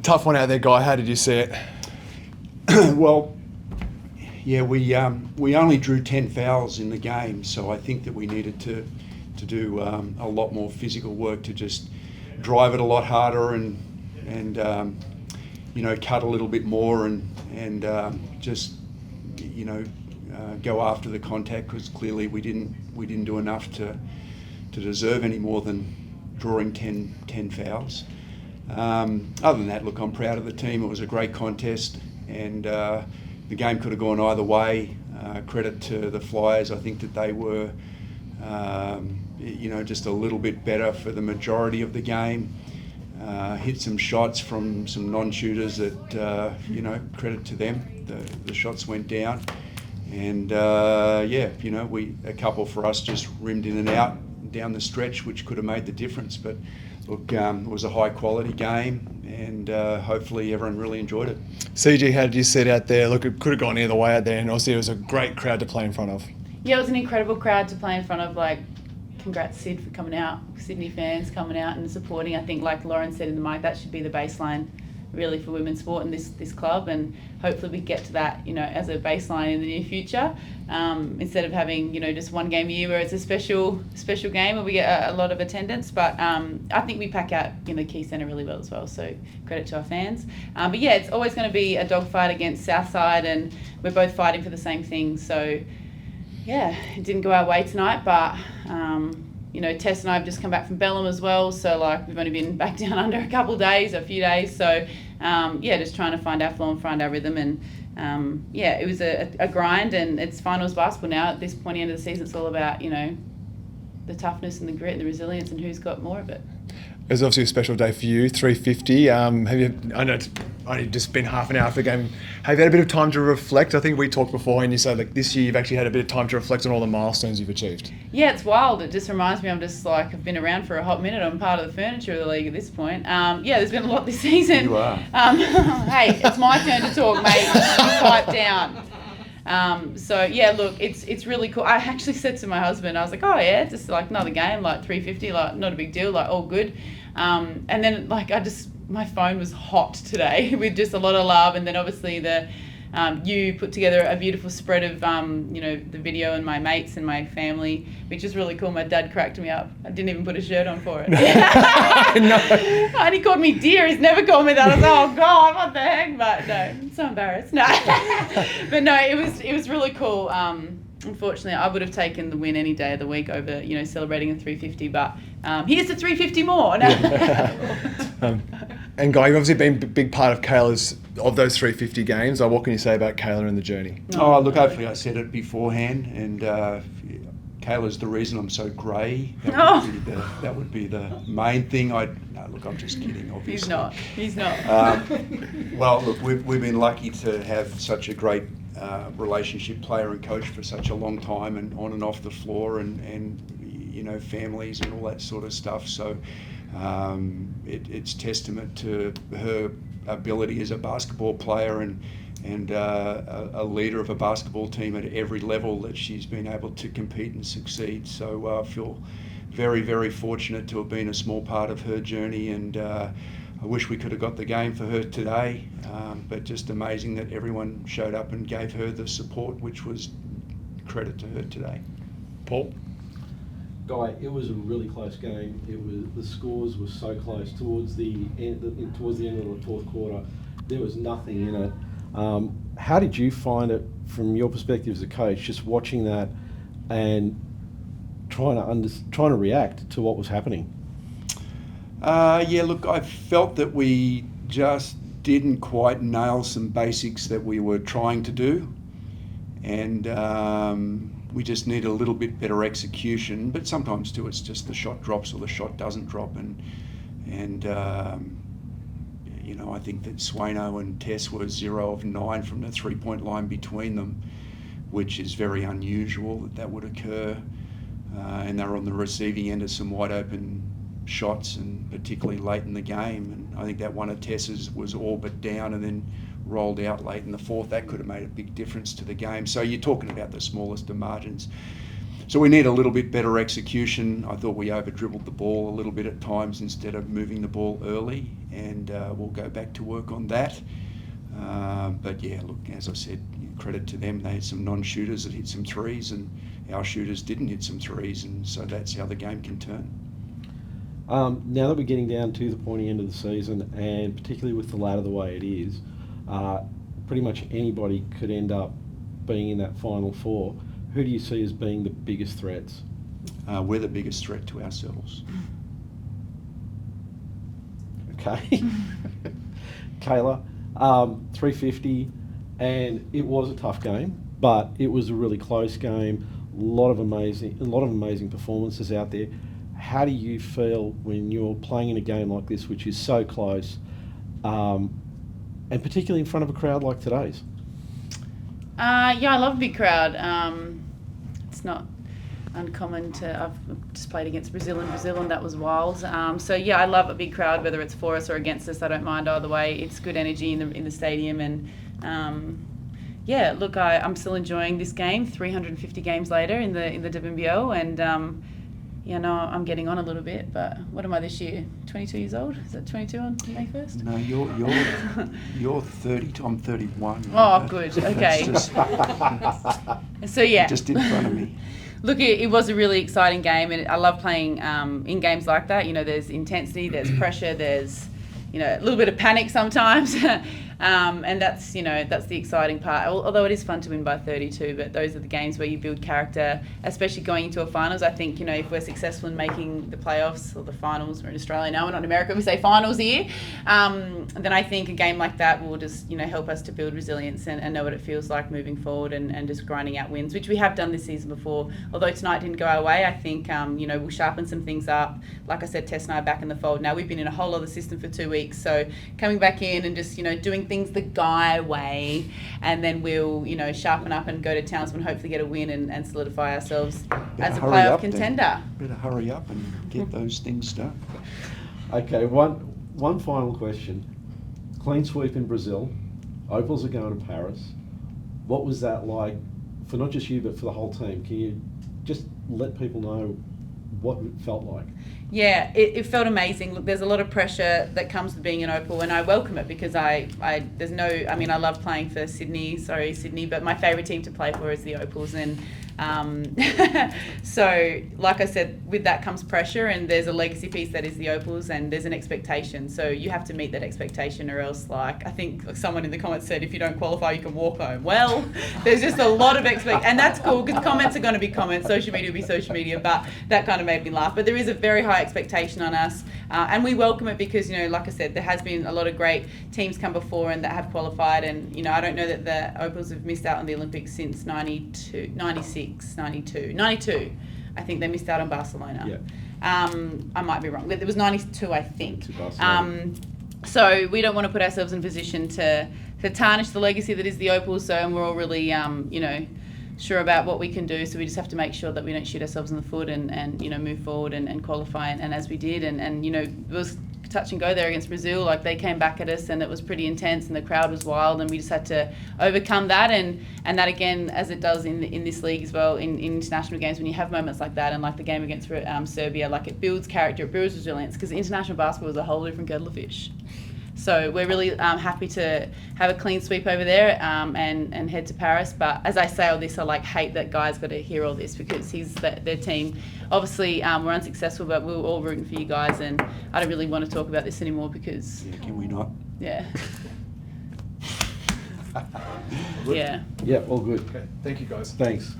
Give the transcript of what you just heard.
Tough one out there, Guy. How did you see it? Well, yeah, we only drew 10 fouls in the game, so I think that we needed to do a lot more physical work to just drive it a lot harder and cut a little bit more and just go after the contact, because clearly we didn't do enough to deserve any more than drawing 10 fouls. Other than that, look, I'm proud of the team. It was a great contest, and the game could have gone either way. Credit to the Flyers. I think that they were just a little bit better for the majority of the game. Hit some shots from some non-shooters that, credit to them. The shots went down. And, a couple for us just rimmed in and out down the stretch, which could have made the difference. But, look, it was a high-quality game, and hopefully everyone really enjoyed it. CG, how did you see it out there? Look, it could have gone either way out there, and obviously it was a great crowd to play in front of. Yeah, it was an incredible crowd to play in front of. Congrats, Sid, for coming out. Sydney fans coming out and supporting. I think, like Lauren said in the mic, that should be the baseline, really, for women's sport in this club, and hopefully we get to that, as a baseline in the near future, instead of having, just one game a year where it's a special game where we get a lot of attendance. But I think we pack out, Key Centre really well as well, so credit to our fans. But yeah, it's always going to be a dogfight against Southside, and we're both fighting for the same thing. So yeah, it didn't go our way tonight, but Tess and I have just come back from Bellam as well, so we've only been back down under a few days, so just trying to find our flow and find our rhythm, and it was a grind, and it's finals basketball now. At this point, end of the season, it's all about the toughness and the grit and the resilience, and who's got more of it. It was obviously a special day for you, 350. I know it's only just been half an hour for the game. Have you had a bit of time to reflect? I think we talked before, and you said this year you've actually had a bit of time to reflect on all the milestones you've achieved. Yeah, it's wild. It just reminds me, I'm just I've been around for a hot minute. I'm part of the furniture of the league at this point. There's been a lot this season. You are. Hey, it's my turn to talk, mate. You pipe down. It's really cool. I actually said to my husband, I was like, oh yeah, just another game, 350, not a big deal, all good. And then my phone was hot today with just a lot of love, and then obviously you put together a beautiful spread of the video and my mates and my family, which is really cool. My dad cracked me up. I didn't even put a shirt on for it. No. And he called me dear. He's never called me that. I was like, oh God, what the heck? But no, I'm so embarrassed. No, but no, it was really cool. Unfortunately, I would have taken the win any day of the week over celebrating a 350. But here's the 350 more. No. And Guy, you've obviously been a big part of those 350 games. What can you say about Cayla and the journey? Oh, look, hopefully I said it beforehand, and Cayla's the reason I'm so grey. That would be the main thing. I'm just kidding, obviously. He's not. Well, look, we've been lucky to have such a great relationship, player and coach, for such a long time, and on and off the floor, and families and all that sort of stuff. So it's testament to her ability as a basketball player and a leader of a basketball team at every level that she's been able to compete and succeed. So I feel very, very fortunate to have been a small part of her journey, and I wish we could have got the game for her today, but just amazing that everyone showed up and gave her the support, which was credit to her today. Paul? Guy, it was a really close game. The scores were so close towards the end of the fourth quarter. There was nothing in it. How did you find it from your perspective as a coach, just watching that and trying to react to what was happening? Look, I felt that we just didn't quite nail some basics that we were trying to do, and we just need a little bit better execution. But sometimes too, it's just the shot drops or the shot doesn't drop, and I think that Swano and Tess were 0 of 9 from the 3-point line between them, which is very unusual that would occur. And they were on the receiving end of some wide open shots, and particularly late in the game. And I think that one of Tess's was all but down and then rolled out late in the fourth. That could have made a big difference to the game. So you're talking about the smallest of margins. So we need a little bit better execution. I thought we over-dribbled the ball a little bit at times instead of moving the ball early, and we'll go back to work on that. But yeah, look, as I said, credit to them. They had some non-shooters that hit some threes, and our shooters didn't hit some threes, and so that's how the game can turn. Now that we're getting down to the pointy end of the season, and particularly with the ladder the way it is, pretty much anybody could end up being in that Final Four. Who do you see as being the biggest threats? We're the biggest threat to ourselves. Okay. Cayla, 350, and it was a tough game, but it was a really close game. A lot of amazing performances out there. How do you feel when you're playing in a game like this, which is so close, and particularly in front of a crowd like today's? Yeah, I love a big crowd. It's not uncommon to. I've just played against Brazil and that was wild. So yeah, I love a big crowd, whether it's for us or against us. I don't mind either way. It's good energy in the stadium, and yeah, look, I'm still enjoying this game. 350 games later in the WNBL, and yeah, no, I'm getting on a little bit. But what am I this year? 22 years old? Is that 22 on May 1st? No, you're 30. I'm 31. Oh, good. Okay. Just, So yeah. just in front of me. Look, it was a really exciting game, and I love playing in games like that. You know, there's intensity, there's pressure, there's, you know, a little bit of panic sometimes. And that's, you know, that's the exciting part. Although it is fun to win by 32, but those are the games where you build character, especially going into a finals. I think, you know, if we're successful in making the playoffs or the finals, we're in Australia now, we're not in America, we say finals here, then I think a game like that will just, you know, help us to build resilience and know what it feels like moving forward and just grinding out wins, which we have done this season before. Although tonight didn't go our way, I think, you know, we'll sharpen some things up. Like I said, Tess and I are back in the fold now. We've been in a whole other system for 2 weeks, so coming back in and just, you know, doing things the Guy way, and then we'll, you know, sharpen up and go to Townsville and hopefully get a win and solidify ourselves as a playoff contender. Better hurry up and get those things done. Okay, one final question. Clean sweep in Brazil. Opals are going to Paris. What was that like for not just you but for the whole team? Can you just let people know what it felt like? Yeah, it felt amazing. Look, there's a lot of pressure that comes with being an Opal, and I welcome it because I love playing for Sydney, but my favourite team to play for is the Opals, and so like I said, with that comes pressure, and there's a legacy piece that is the Opals, and there's an expectation, so you have to meet that expectation, or else, like, I think someone in the comments said, if you don't qualify you can walk home. Well, there's just a lot of and that's cool because comments are going to be comments, social media will be social media, but that kind of made me laugh. But there is a very high expectation on us, and we welcome it because, you know, like I said, there has been a lot of great teams come before and that have qualified, and, you know, I don't know that the Opals have missed out on the Olympics since 92. I think they missed out on Barcelona. Yeah. I might be wrong. It was 92, I think. To Barcelona. So we don't want to put ourselves in a position to tarnish the legacy that is the Opals. So, and we're all really, you know, sure about what we can do. So we just have to make sure that we don't shoot ourselves in the foot and you know, move forward and qualify. And as we did, and you know, it was touch and go there against Brazil. Like, they came back at us and it was pretty intense and the crowd was wild, and we just had to overcome that, and that again, as it does in this league as well, in international games, when you have moments like that, and like the game against Serbia, like, it builds character, it builds resilience, because international basketball is a whole different kettle of fish. So we're really happy to have a clean sweep over there and head to Paris. But as I say all this, I hate that Guy's got to hear all this, because he's their team. Obviously, we're unsuccessful, but we were all rooting for you guys, and I don't really want to talk about this anymore because... Yeah, can we not? Yeah. Yeah. Yeah, all good. Okay, thank you guys. Thanks.